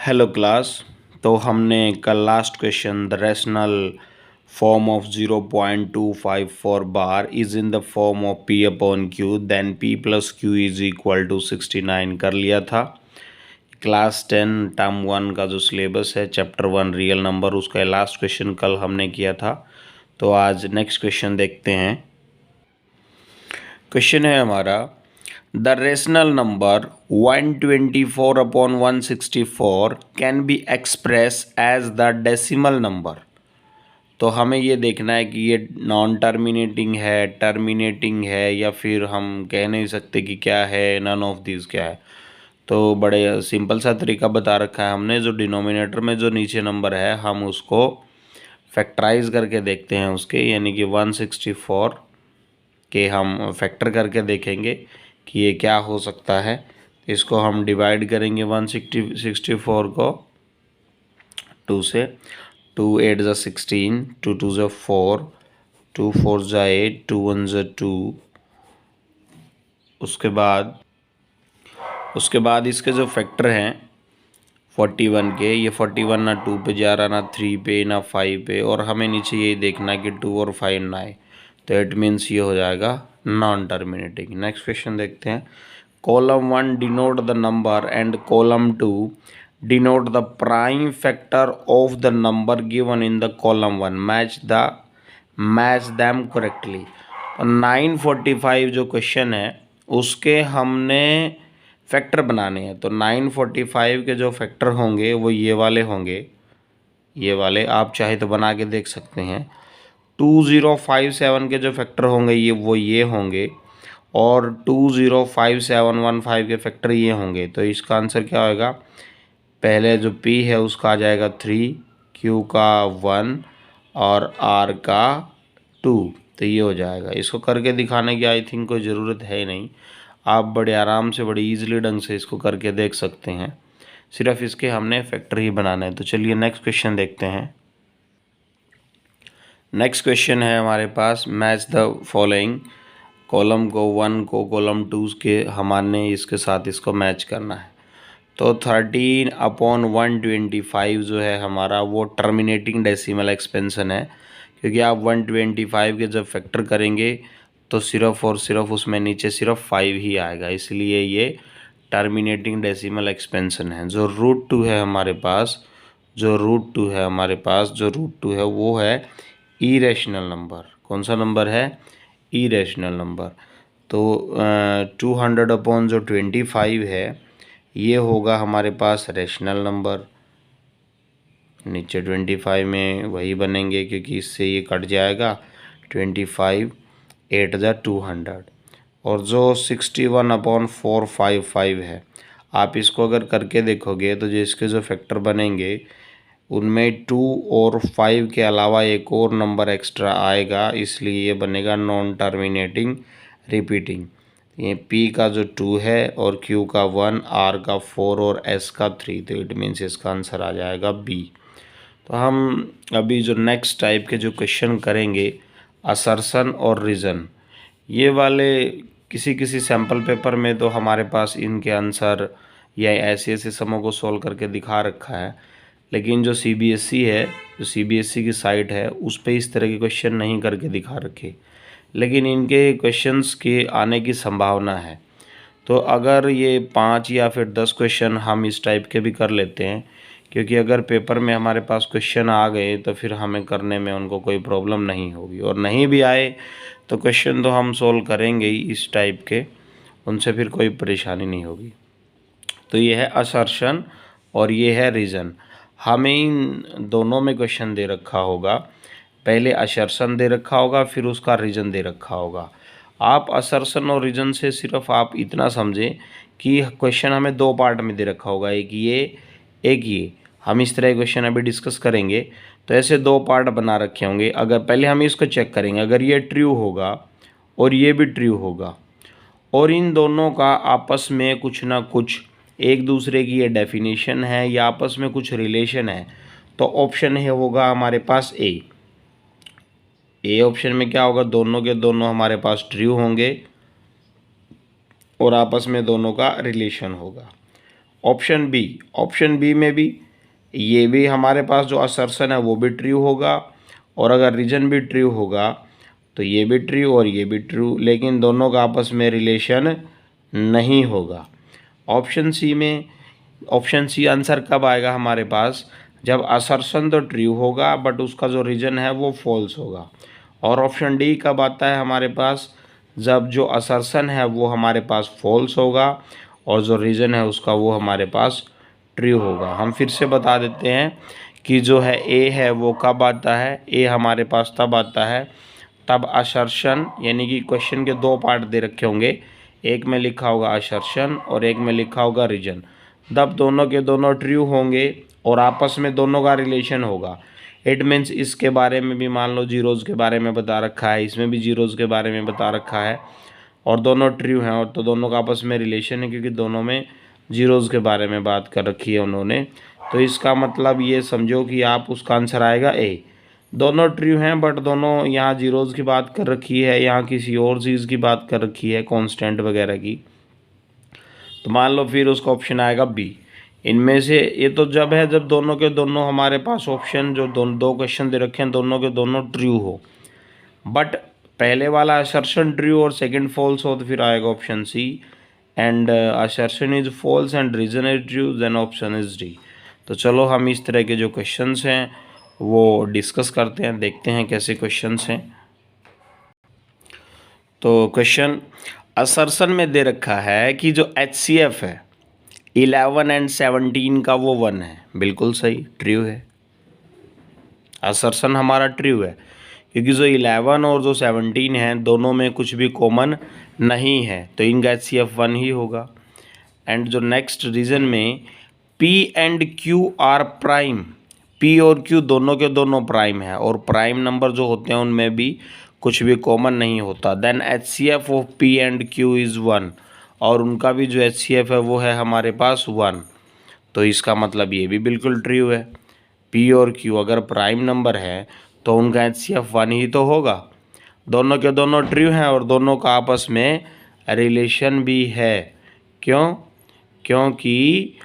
Hello class. तो हमने कल last question the rational form of 0.254 bar is in the form of p upon q then p plus q is equal to 69 कर लिया था। Class 10 term 1 का जो syllabus है चैप्टर 1 रियल नंबर, उसका लास्ट क्वेश्चन कल हमने किया था। तो आज नेक्स्ट क्वेश्चन देखते हैं। क्वेश्चन है हमारा the rational number 124 upon 164 can be express as the decimal number. तो हमें ये देखना है कि ये नॉन टर्मिनेटिंग है, टर्मिनेटिंग है, या फिर हम कह नहीं सकते कि क्या है, नन ऑफ दिस क्या है। तो बड़े सिंपल सा तरीका बता रखा है हमने। जो डिनोमिनेटर में जो नीचे नंबर है हम उसको फैक्टराइज करके देखते हैं उसके, यानी कि 164 के हम फैक्टर करके देखेंगे कि ये क्या हो सकता है। इसको हम डिवाइड करेंगे 164 को 2 से। 2 8 ज़ा 16, 2 2 ज़ा 4, 2 4 ज़ा 8, 2 1 ज़ा 2। उसके बाद इसके जो फैक्टर हैं 41 के, ये 41 ना 2 पे जा रहा, ना 3 पे, ना 5 पे, और हमें नीचे यही देखना कि 2 और 5 ना आए। तो इट मीन्स ये हो जाएगा नॉन टर्मिनेटिंग। नेक्स्ट क्वेश्चन देखते हैं। Column 1 denote the number and column 2 denote the prime factor of the number given in the column 1 match them correctly. 945 जो क्वेश्चन है उसके हमने फैक्टर बनाने हैं। तो 945 के जो फैक्टर होंगे वो ये वाले होंगे, ये वाले आप चाहे तो बना के देख सकते हैं। 2057 के जो फैक्टर होंगे ये होंगे, और 205715 के फैक्टर ये होंगे। तो इसका आंसर क्या होगा? पहले जो P है उसका आ जाएगा 3, Q का 1 और R का 2। तो ये हो जाएगा। इसको करके दिखाने की आई थिंक कोई ज़रूरत है ही नहीं। आप बड़े आराम से बड़े ईजिली ढंग से इसको करके देख सकते हैं। सिर्फ इसके हमने फैक्टर ही बनाना है। तो चलिए नेक्स्ट क्वेश्चन देखते हैं। नेक्स्ट क्वेश्चन है हमारे पास मैच द फॉलोइंग। कॉलम को 1 को कॉलम 2 के हमारे इसके साथ इसको मैच करना है। तो 13 अपॉन 125 जो है हमारा वो टर्मिनेटिंग डेसिमल एक्सपेंशन है, क्योंकि आप 125 के जब फैक्टर करेंगे तो सिर्फ और सिर्फ उसमें नीचे सिर्फ 5 ही आएगा, इसलिए ये टर्मिनेटिंग डेसिमल एक्सपेंशन है। जो रूट 2 है हमारे पास, जो रूट 2 है वो है इरेशनल नंबर। कौन सा नंबर है? Irrational number. तो 200 अपॉन जो 25 है ये होगा हमारे पास रेशनल नंबर। नीचे 25 में वही बनेंगे क्योंकि इससे ये कट जाएगा। 25 8 ज़ा 200, और जो 61 अपॉन 455 है, आप इसको अगर करके देखोगे तो जो इसके जो फैक्टर बनेंगे उनमें 2 और 5 के अलावा एक और नंबर एक्स्ट्रा आएगा, इसलिए ये बनेगा नॉन टर्मिनेटिंग रिपीटिंग। ये P का जो 2 है और Q का 1, R का 4 और S का 3। तो इट मीन्स इसका आंसर आ जाएगा B। तो हम अभी जो नेक्स्ट टाइप के जो क्वेश्चन करेंगे असर्शन और रीज़न, ये वाले किसी किसी सैम्पल पेपर में तो हमारे पास इनके आंसर या ऐसे ऐसे समों को सॉल्व करके दिखा रखा है, लेकिन जो CBSE है, जो CBSE की साइट है उस पर इस तरह के क्वेश्चन नहीं करके दिखा रखे, लेकिन इनके क्वेश्चंस के आने की संभावना है। तो अगर ये 5 या फिर 10 क्वेश्चन हम इस टाइप के भी कर लेते हैं, क्योंकि अगर पेपर में हमारे पास क्वेश्चन आ गए तो फिर हमें करने में उनको कोई प्रॉब्लम नहीं होगी, और नहीं भी आए तो क्वेश्चन तो हम सोल्व करेंगे ही इस टाइप के, उनसे फिर कोई परेशानी नहीं होगी। तो ये है असर्शन और ये है रीज़न। हमें इन दोनों में क्वेश्चन दे रखा होगा, पहले असर्शन दे रखा होगा फिर उसका रीज़न दे रखा होगा। आप असर्शन और रीज़न से सिर्फ आप इतना समझें कि क्वेश्चन हमें 2 पार्ट में दे रखा होगा, एक ये। हम इस तरह क्वेश्चन अभी डिस्कस करेंगे तो ऐसे 2 पार्ट बना रखे होंगे। अगर पहले हम इसको चेक करेंगे, अगर ये ट्रू होगा और ये भी ट्रू होगा और इन दोनों का आपस में कुछ ना कुछ एक दूसरे की ये डेफिनेशन है या आपस में कुछ रिलेशन है, तो ऑप्शन है होगा हमारे पास ए ऑप्शन में क्या होगा? दोनों के दोनों हमारे पास ट्रू होंगे और आपस में दोनों का रिलेशन होगा। ऑप्शन बी में भी ये भी हमारे पास जो असर्शन है वो भी ट्रू होगा, और अगर रीजन भी ट्रू होगा तो ये भी ट्रू और ये भी ट्रू, लेकिन दोनों का आपस में रिलेशन नहीं होगा। ऑप्शन सी आंसर कब आएगा हमारे पास, जब असर्शन तो ट्रू होगा बट उसका जो रीजन है वो फॉल्स होगा। और ऑप्शन डी कब आता है हमारे पास, जब जो असर्शन है वो हमारे पास फॉल्स होगा और जो रीजन है उसका वो हमारे पास ट्रू होगा। हम फिर से बता देते हैं कि जो है ए है वो कब आता है, ए हमारे पास तब आता है तब असर्शन, यानी कि क्वेश्चन के दो पार्ट दे रखे होंगे, एक में लिखा होगा असर्शन और एक में लिखा होगा रीजन, तब दोनों के दोनों ट्रू होंगे और आपस में दोनों का रिलेशन होगा। इट मीन्स इसके बारे में भी मान लो जीरोज़ के बारे में बता रखा है, इसमें भी जीरोज़ के बारे में बता रखा है और दोनों ट्रू हैं, और तो दोनों का आपस में रिलेशन है क्योंकि दोनों में जीरोज़ के बारे में बात कर रखी है उन्होंने। तो इसका मतलब ये समझो कि आप उसका आंसर आएगा ए। दोनों ट्रू हैं बट दोनों यहाँ जीरोज़ की बात कर रखी है, यहाँ किसी और चीज़ की बात कर रखी है, कांस्टेंट वगैरह की। तो मान लो फिर उसका ऑप्शन आएगा बी। इनमें से ये तो जब है जब दोनों के दोनों हमारे पास ऑप्शन जो दो क्वेश्चन दे रखे हैं दोनों के दोनों ट्रू हो, बट पहले वाला असर्शन ट्रू और सेकंड फॉल्स हो तो फिर आएगा option C. And assertion is false and reason is true, then option is D. तो चलो हम इस तरह के जो क्वेश्चंस हैं वो डिस्कस करते हैं, देखते हैं कैसे क्वेश्चंस हैं। तो क्वेश्चन असर्शन में दे रखा है कि जो HCF है 11 एंड 17 का वो 1 है, बिल्कुल सही, ट्रू है। असर्शन हमारा ट्रू है क्योंकि जो 11 और जो 17 है दोनों में कुछ भी कॉमन नहीं है, तो इनका HCF 1 ही होगा। एंड जो नेक्स्ट रीजन में P and Q are prime, P और Q दोनों के दोनों प्राइम है और प्राइम नंबर जो होते हैं उनमें भी कुछ भी कॉमन नहीं होता, then HCF of P and Q is 1, और उनका भी जो HCF है वो है हमारे पास 1। तो इसका मतलब ये भी बिल्कुल ट्रू है, P और Q अगर प्राइम नंबर है तो उनका HCF 1 ही तो होगा। दोनों के दोनों ट्रू हैं और दोनों का आपस में रिलेशन भी है। क्यों? क्योंकि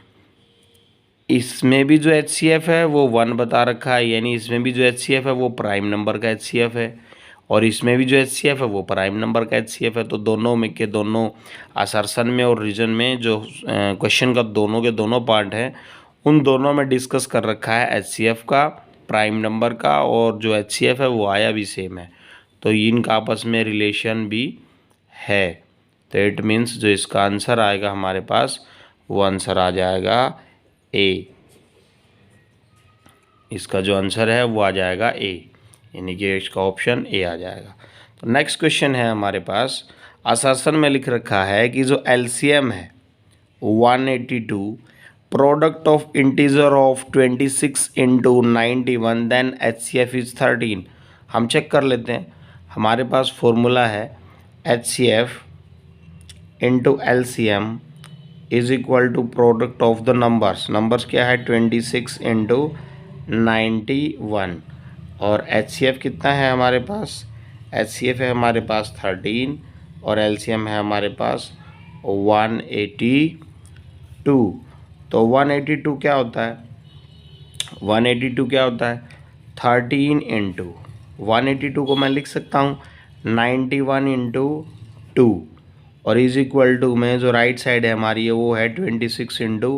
इसमें भी जो HCF है वो 1 बता रखा है, यानी इसमें भी जो HCF है वो प्राइम नंबर का HCF है और इसमें भी जो HCF है वो प्राइम नंबर का HCF है। तो दोनों में के दोनों असर्शन में और रीजन में जो क्वेश्चन का दोनों के दोनों पार्ट हैं उन दोनों में डिस्कस कर रखा है HCF का, प्राइम नंबर का, और जो HCF है वो आया भी सेम है, तो इनका आपस में रिलेशन भी है। तो इट मीन्स जो इसका आंसर आएगा हमारे पास वो आंसर आ जाएगा ए। इसका जो आंसर है वो आ जाएगा ए, यानी कि इसका ऑप्शन ए आ जाएगा। तो नेक्स्ट क्वेश्चन है हमारे पास, असर्शन में लिख रखा है कि जो LCM है 182, product of integer of 26 into 91, then HCF is 13। हम चेक कर लेते हैं, हमारे पास फॉर्मूला है HCF into LCM is equal to product of the numbers क्या है 26 इंटू 91, और HCF कितना है हमारे पास, HCF है हमारे पास 13 और LCM है हमारे पास 182। तो 182 क्या होता है, 182 क्या होता है 13 इंटू 182 को मैं लिख सकता हूँ 91 इंटू 2, और इज इक्वल टू में जो राइट साइड है हमारी है वो है 26 इंटू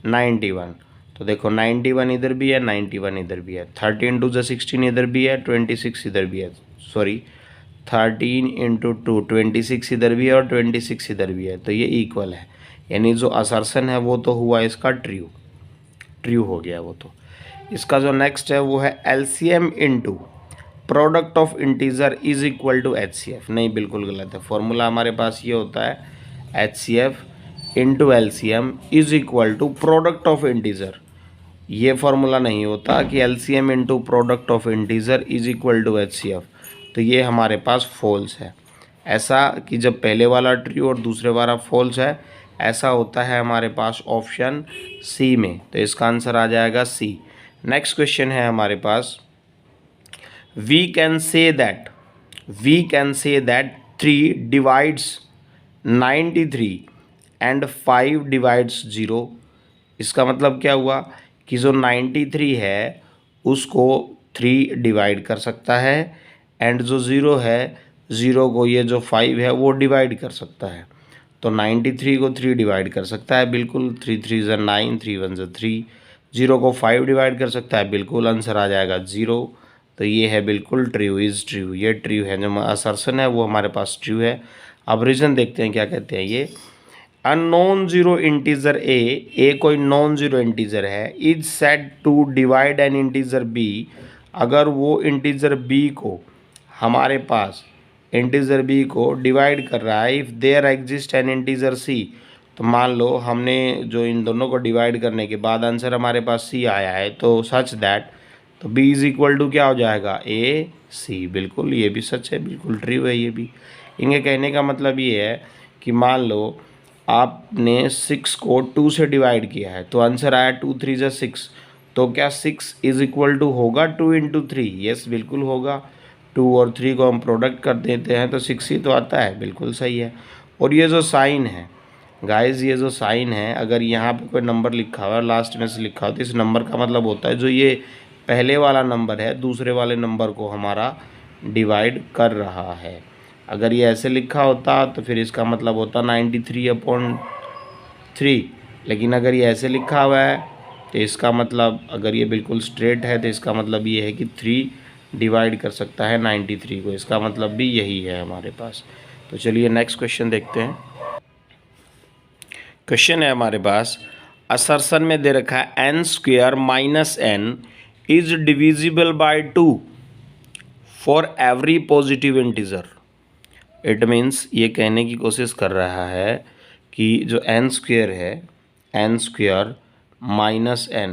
91। तो देखो 91 इधर भी है 91 इधर भी है, 30 इंटू जो 16 इधर भी है 26 इधर भी है, सॉरी 13 इंटू 2 26 इधर भी है और 26 इधर भी है, तो ये इक्वल है, यानी जो असर्शन है वो तो हुआ इसका ट्रू हो गया वो। तो इसका जो नेक्स्ट है वो है LCM into product of integer is equal to HCF। नहीं, बिल्कुल गलत है, फॉर्मूला हमारे पास ये होता है HCF into LCM is equal to product of integer. ये फॉर्मूला नहीं होता कि LCM into product of integer is equal to HCF, तो ये हमारे पास फॉल्स है। ऐसा कि जब पहले वाला ट्रू और दूसरे वाला फॉल्स है, ऐसा होता है हमारे पास ऑप्शन सी में, तो इसका आंसर आ जाएगा सी। नेक्स्ट क्वेश्चन है हमारे पास, we can say that 3 divides 93 and 5 divides 0, इसका मतलब क्या हुआ कि जो 93 है उसको 3 डिवाइड कर सकता है, एंड जो 0 है, 0 को ये जो 5 है वो डिवाइड कर सकता है। तो 93 को 3 डिवाइड कर सकता है बिल्कुल, 3 3 ज़ा 9, 3 1 ज़ा 3। 0 को 5 डिवाइड कर सकता है बिल्कुल, आंसर आ जाएगा 0। तो ये है बिल्कुल ट्रू, इज़ ट्रू, ये ट्रू है, जो असर्शन है वो हमारे पास ट्रू है। अब रीज़न देखते हैं क्या कहते हैं ये। A non zero integer A कोई नॉन जीरो इंटीजर है, is said to divide an integer B, अगर वो इंटीजर बी को हमारे पास इंटीजर बी को डिवाइड कर रहा है, if there exist an integer C, तो मान लो हमने जो इन दोनों को डिवाइड करने के बाद आंसर हमारे पास सी आया है, तो सच दैट, तो बी इज़ इक्वल टू क्या हो जाएगा, ए सी। बिल्कुल ये भी सच है, बिल्कुल ट्रू है ये भी। इनके कहने का मतलब ये है कि मान लो आपने 6 को 2 से डिवाइड किया है, तो आंसर आया 2 3 ज़ा 6, तो क्या 6 इज इक्वल टू होगा 2 इंटू 3? यस बिल्कुल होगा। 2 और 3 को हम प्रोडक्ट कर देते हैं तो 6 ही तो आता है, बिल्कुल सही है। और ये जो साइन है गाइस, ये जो साइन है, अगर यहाँ पे कोई नंबर लिखा हुआ है लास्ट में से लिखा हुआ, तो इस नंबर का मतलब होता है जो ये पहले वाला नंबर है दूसरे वाले नंबर को हमारा डिवाइड कर रहा है। अगर ये ऐसे लिखा होता तो फिर इसका मतलब होता 93/3, लेकिन अगर ये ऐसे लिखा हुआ है तो इसका मतलब, अगर ये बिल्कुल स्ट्रेट है तो इसका मतलब ये है कि 3 डिवाइड कर सकता है 93 को, इसका मतलब भी यही है हमारे पास। तो चलिए नेक्स्ट क्वेश्चन देखते हैं। क्वेश्चन है हमारे पास, असर्शन में दे रखा है n square minus n is divisible by 2 for every positive integer. It means ये कहने की कोशिश कर रहा है कि जो n स्क्वेयर है, n स्क्वेयर माइनस n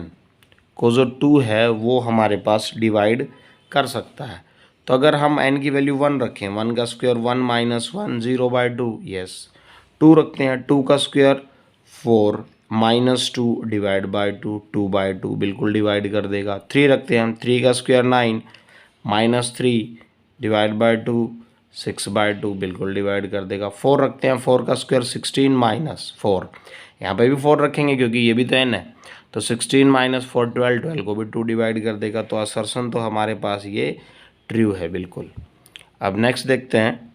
को जो 2 है वो हमारे पास डिवाइड कर सकता है। तो अगर हम n की वैल्यू 1 रखें, 1 का स्क्वायर 1 माइनस 1 0/2, यस। 2 रखते हैं, 2 का स्क्वायर 4 माइनस 2 डिवाइड बाय 2, 2/2 बिल्कुल डिवाइड कर देगा। 3 रखते हैं हम, 3 का स्क्वायर 9 माइनस 3 डिवाइड बाय 2, 6/2 बिल्कुल डिवाइड कर देगा। 4 रखते हैं, 4 का स्क्वायर 16 माइनस 4, यहाँ पे भी 4 रखेंगे क्योंकि ये भी तो n है, तो 16 माइनस 4 12, 12 को भी 2 डिवाइड कर देगा। तो असर्शन तो हमारे पास ये ट्रू है बिल्कुल। अब नेक्स्ट देखते हैं,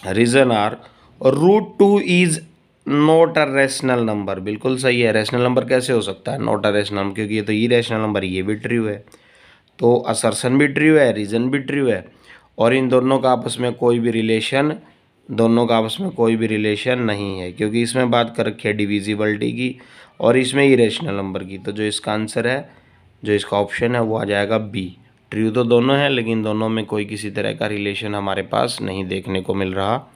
reason are √2 is not a rational number. बिल्कुल सही है, रेशनल नंबर कैसे हो सकता है, नॉट अ रेशनल, क्योंकि ये तो इरेशनल नंबर, ये भी ट्रू है। तो असर्शन भी ट्रू है, रीजन भी ट्रू है, और इन दोनों का आपस में कोई भी रिलेशन, दोनों का आपस में कोई भी रिलेशन नहीं है, क्योंकि इसमें बात कर रखी है डिविजिबिलिटी की और इसमें इरेशनल नंबर की। तो जो इसका आंसर है, जो इसका ऑप्शन है वो आ जाएगा बी। ट्रू तो दोनों है, लेकिन दोनों में कोई किसी तरह का रिलेशन हमारे पास नहीं देखने को मिल रहा।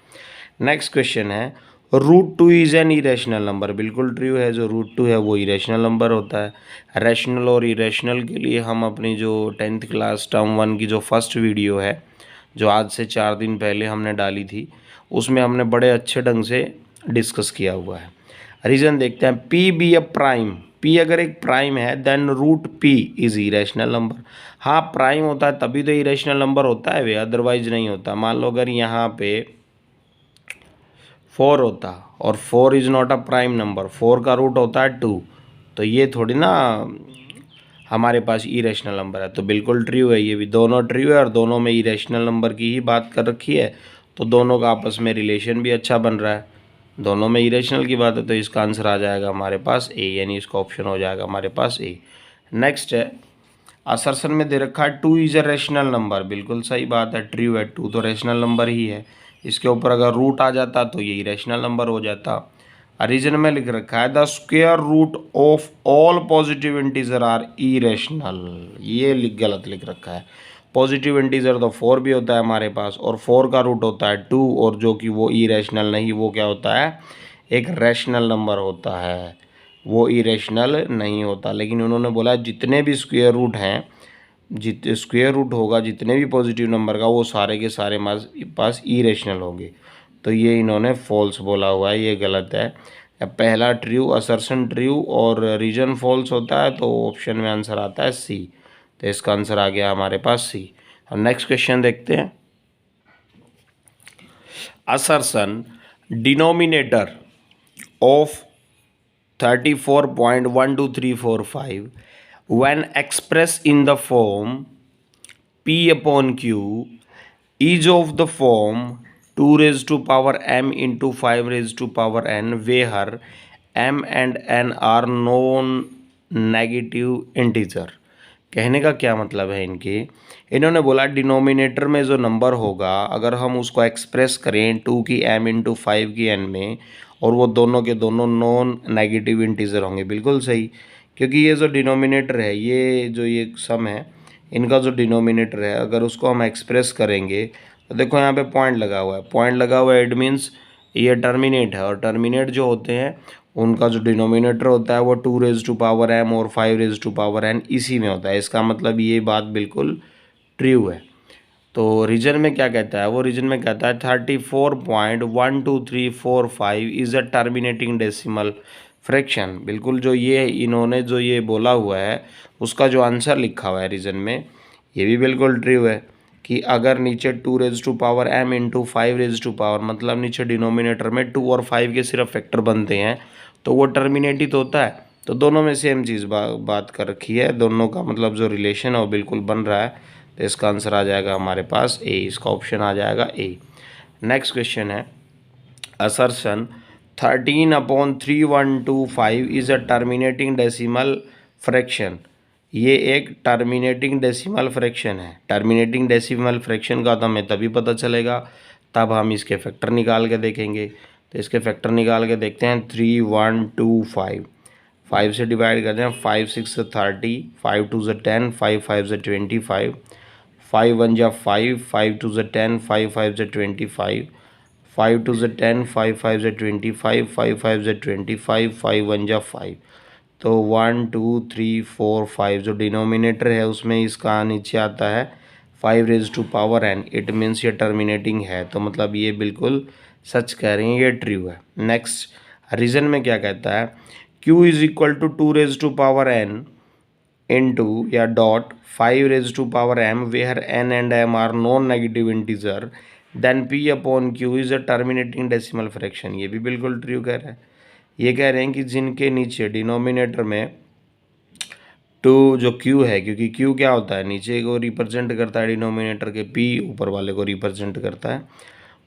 नेक्स्ट क्वेश्चन है, √2 इज़ एन इरेशनल नंबर। बिल्कुल ट्रू है, जो √2 है वो इरेशनल नंबर होता है। रैशनल और इरेशनल के लिए हम अपनी जो 10th क्लास टर्म 1 की जो फर्स्ट वीडियो है, जो आज से 4 दिन पहले हमने डाली थी, उसमें हमने बड़े अच्छे ढंग से डिस्कस किया हुआ है। रीज़न देखते हैं, p be a prime, p अगर एक प्राइम है then √p is irrational number. हाँ प्राइम होता है तभी तो इरेशनल नंबर होता है वे, अदरवाइज नहीं होता। मान लो अगर यहाँ पे 4 होता और 4 is not a prime number, 4 का रूट होता है 2, तो ये थोड़ी ना हमारे पास इरेशनल नंबर है। तो बिल्कुल ट्रू है, ये भी दोनों ट्रू है और दोनों में इरेशनल नंबर की ही बात कर रखी है, तो दोनों का आपस में रिलेशन भी अच्छा बन रहा है, दोनों में इरेशनल की बात है। तो इसका आंसर आ जाएगा हमारे पास ए, यानी इसका ऑप्शन हो जाएगा हमारे पास ए। नेक्स्ट है, असर्शन में दे रखा है 2 इज़ अ रेशनल नंबर। बिल्कुल सही बात है, ट्रू है, 2 तो रेशनल नंबर ही है। इसके ऊपर अगर रूट आ जाता तो ये इरेशनल नंबर हो जाता। रीजन में लिख रखा है the square root of all positive integer are irrational, ये गलत लिख रखा है। पॉजिटिव इंटीजर तो 4 भी होता है हमारे पास, और 4 का रूट होता है 2, और जो कि वो इरेशनल नहीं, वो क्या होता है, एक रैशनल नंबर होता है, वो इरेशनल नहीं होता। लेकिन उन्होंने बोला जितने भी स्क्वायर रूट हैं, स्क्वायर रूट होगा जितने भी पॉजिटिव नंबर का, वो सारे के सारे पास इरेशनल होंगे। तो ये इन्होंने फॉल्स बोला हुआ है, ये गलत है। पहला ट्रू, असर्शन ट्रू और रीजन फॉल्स होता है, तो ऑप्शन में आंसर आता है सी। तो इसका आंसर आ गया हमारे पास सी। हम नेक्स्ट क्वेश्चन देखते हैं, assertion denominator of 34.12345 when expressed in the form P upon Q is of the form 2 raised to power m into 5 raised to power n where m and n are non negative integer. कहने का क्या मतलब है इन्होंने बोला denominator में जो number होगा अगर हम उसको एक्सप्रेस करें 2 की m इंटू 5 की n में और वो दोनों के दोनों नॉन नेगेटिव इंटीजर होंगे। बिल्कुल सही, क्योंकि ये जो डिनोमिनेटर है ये सम है इनका जो डिनोमिनेटर है अगर उसको हम एक्सप्रेस करेंगे तो देखो यहाँ पे पॉइंट लगा हुआ है इट मीन्स ये टर्मिनेट है और टर्मिनेट जो होते हैं उनका जो डिनोमिनेटर होता है वो 2 रेज टू पावर m और 5 रेज टू पावर n इसी में होता है। इसका मतलब ये बात बिल्कुल ट्रू है। तो रीजन में क्या कहता है रीजन में कहता है 34.12345 is a terminating decimal fraction. बिल्कुल जो ये इन्होंने जो ये बोला हुआ है उसका जो आंसर लिखा हुआ है रीजन में ये भी बिल्कुल ट्रू है कि अगर नीचे 2 raise to power m into 5 raise to power मतलब नीचे डिनोमिनेटर में 2 और 5 के सिर्फ फैक्टर बनते हैं तो वो टर्मिनेट ही तो होता है। तो दोनों में सेम चीज़ बात कर रखी है, दोनों का मतलब जो रिलेशन है वो बिल्कुल बन रहा है। तो इसका आंसर आ जाएगा हमारे पास ए, इसका ऑप्शन आ जाएगा ए। नेक्स्ट क्वेश्चन है assertion 13/3125 is a terminating decimal fraction. ये एक टर्मिनेटिंग डेसिमल फ्रैक्शन है। टर्मिनेटिंग डेसिमल फ्रैक्शन का तो हमें तभी पता चलेगा तब हम इसके फैक्टर निकाल के देखेंगे। तो इसके फैक्टर निकाल के देखते हैं 3125 5 से डिवाइड करते हैं 5 6 30 5 2 10 5 5 25 5 1 5 5 2 10 5 5 25 5 2 10 5 5 25 5 5 25 5 1 5। तो 1 2 3 4 5 जो डिनोमिनेटर है उसमें इसका नीचे आता है 5 raise to power n। It means ये टर्मिनेटिंग है तो मतलब ये बिल्कुल सच कह रही हैं, ये ट्रू है। नेक्स्ट रीजन में क्या कहता है q is equal to 2 raise to power n into या dot 5 raise to power m where n and m are non negative integer then p upon q is a terminating decimal fraction. ये भी बिल्कुल true कह रहा है। ये कह रहे हैं कि जिनके नीचे डिनोमिनेटर में टू जो q है, क्योंकि q क्या होता है नीचे को रिप्रेजेंट करता है डिनोमिनेटर के, p ऊपर वाले को रिप्रेजेंट करता है।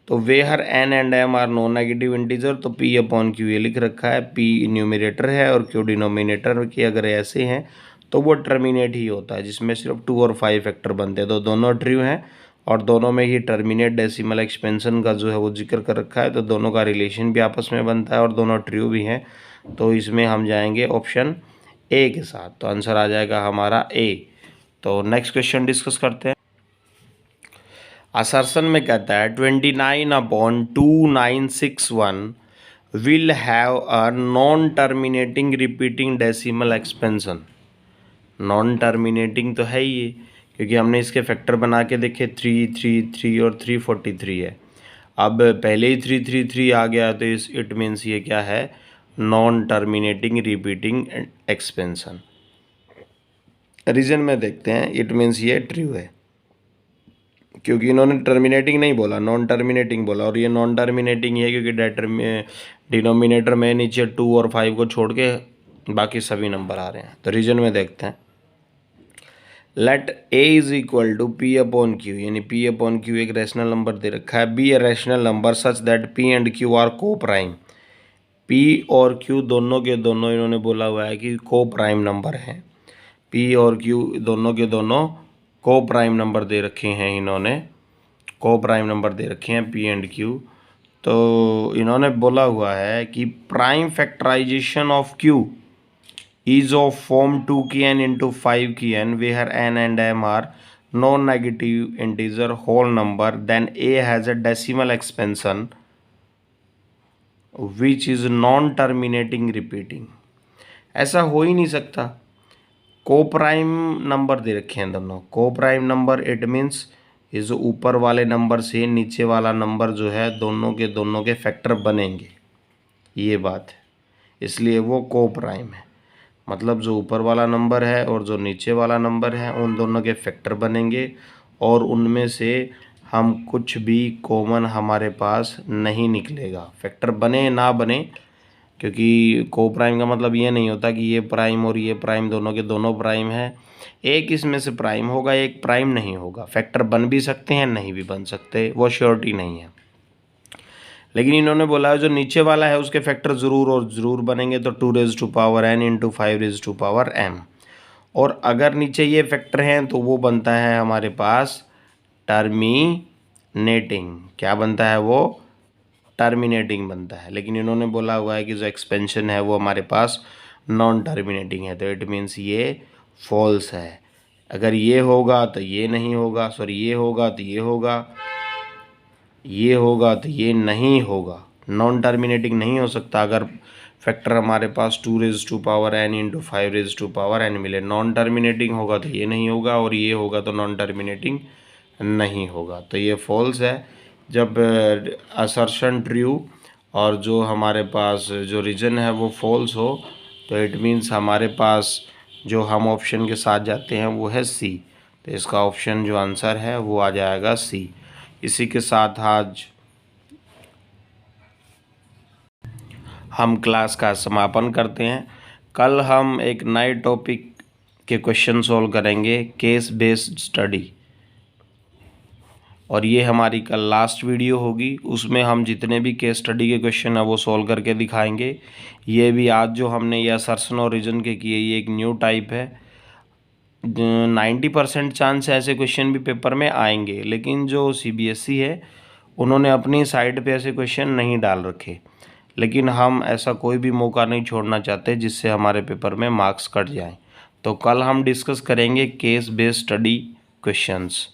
तो where n and m are non negative integer तो p अपॉन q ये लिख रखा है, p न्यूमिनेटर है और q डिनोमिनेटर के अगर ऐसे हैं तो वो टर्मिनेट ही होता है जिसमें सिर्फ 2 और 5 फैक्टर बनते हैं। तो दोनों ट्रू हैं और दोनों में ही टर्मिनेट डेसिमल एक्सपेंशन का जो है वो जिक्र कर रखा है। तो दोनों का रिलेशन भी आपस में बनता है और दोनों ट्रू भी हैं। तो इसमें हम जाएंगे ऑप्शन ए के साथ। तो आंसर आ जाएगा हमारा ए। तो नेक्स्ट क्वेश्चन डिस्कस करते हैं। असर्शन में कहता है 29/2961 will have a non terminating repeating decimal expansion. Non terminating तो है ही ये, क्योंकि हमने इसके फैक्टर बना के देखे 3 3 3 और 343 है। अब पहले ही 333 आ गया तो इट मीन्स ये क्या है non terminating repeating expansion. Reason में देखते हैं इट मीन्स ये ट्रू है क्योंकि इन्होंने टर्मिनेटिंग नहीं बोला, नॉन टर्मिनेटिंग बोला और ये नॉन टर्मिनेटिंग है क्योंकि डिनोमिनेटर में नीचे 2 और 5 को छोड़ के बाकी सभी नंबर आ रहे हैं। तो रीजन में देखते हैं let a is equal to p upon q, यानी p अपॉन क्यू एक रैशनल नंबर दे रखा है, be a rational number such that p and q are coprime. p और q दोनों के दोनों इन्होंने बोला हुआ है कि को प्राइम नंबर हैं। p और q दोनों के दोनों को प्राइम नंबर दे रखे हैं, इन्होंने को प्राइम नंबर दे रखे हैं p एंड q। तो इन्होंने बोला हुआ है कि prime factorization of q is of form 2 की n into 5 की n where n and m are non-negative integer whole number then a has a decimal expansion which is non-terminating repeating। ऐसा हो ही नहीं सकता। को प्राइम नंबर दे रखे हैं दोनों, को प्राइम नंबर इट मीन्स ये जो ऊपर वाले नंबर से नीचे वाला नंबर जो है दोनों के फैक्टर बनेंगे, ये बात है, इसलिए वो को प्राइम है। मतलब जो ऊपर वाला नंबर है और जो नीचे वाला नंबर है उन दोनों के फैक्टर बनेंगे और उनमें से हम कुछ भी कॉमन हमारे पास नहीं निकलेगा। फैक्टर बने ना बने क्योंकि को प्राइम का मतलब ये नहीं होता कि ये प्राइम और ये प्राइम दोनों के दोनों प्राइम है। एक इसमें से प्राइम होगा, एक प्राइम नहीं होगा। फैक्टर बन भी सकते हैं, नहीं भी बन सकते, वो श्योरिटी नहीं है। लेकिन इन्होंने बोला है जो नीचे वाला है उसके फैक्टर ज़रूर और ज़रूर बनेंगे, तो 2n इंटू 5m। और अगर नीचे ये फैक्टर हैं तो वो बनता है हमारे पास टर्मिनेटिंग। क्या बनता है वो? टर्मिनेटिंग बनता है। लेकिन इन्होंने बोला हुआ है कि जो एक्सपेंशन है वो हमारे पास नॉन टर्मिनेटिंग है, तो इट मीन्स ये फॉल्स है। अगर ये होगा तो ये नहीं होगा, सॉरी ये होगा तो ये होगा, ये होगा तो ये नहीं होगा। नॉन टर्मिनेटिंग नहीं हो सकता अगर फैक्टर हमारे पास 2n इंटू 5n मिले। नॉन टर्मिनेटिंग होगा तो ये नहीं होगा, और ये होगा तो नॉन टर्मिनेटिंग नहीं होगा, तो ये फॉल्स है। जब असर्शन ट्रू और जो हमारे पास जो रीजन है वो फॉल्स हो, तो इट मीन्स हमारे पास जो हम ऑप्शन के साथ जाते हैं वो है सी। तो इसका ऑप्शन जो आंसर है वो आ जाएगा सी। इसी के साथ आज हम क्लास का समापन करते हैं। कल हम एक नए टॉपिक के क्वेश्चन सॉल्व करेंगे, केस बेस्ड स्टडी, और ये हमारी कल लास्ट वीडियो होगी। उसमें हम जितने भी केस स्टडी के क्वेश्चन है वो सॉल्व करके दिखाएंगे। ये भी आज जो हमने ये असर्शन और रीजन के किए, ये एक न्यू टाइप है। 90% चांस ऐसे क्वेश्चन भी पेपर में आएंगे, लेकिन जो CBSE है उन्होंने अपनी साइड पे ऐसे क्वेश्चन नहीं डाल रखे। लेकिन हम ऐसा कोई भी मौका नहीं छोड़ना चाहते जिससे हमारे पेपर में मार्क्स कट जाएं। तो कल हम डिस्कस करेंगे केस बेस्ड स्टडी क्वेश्चंस।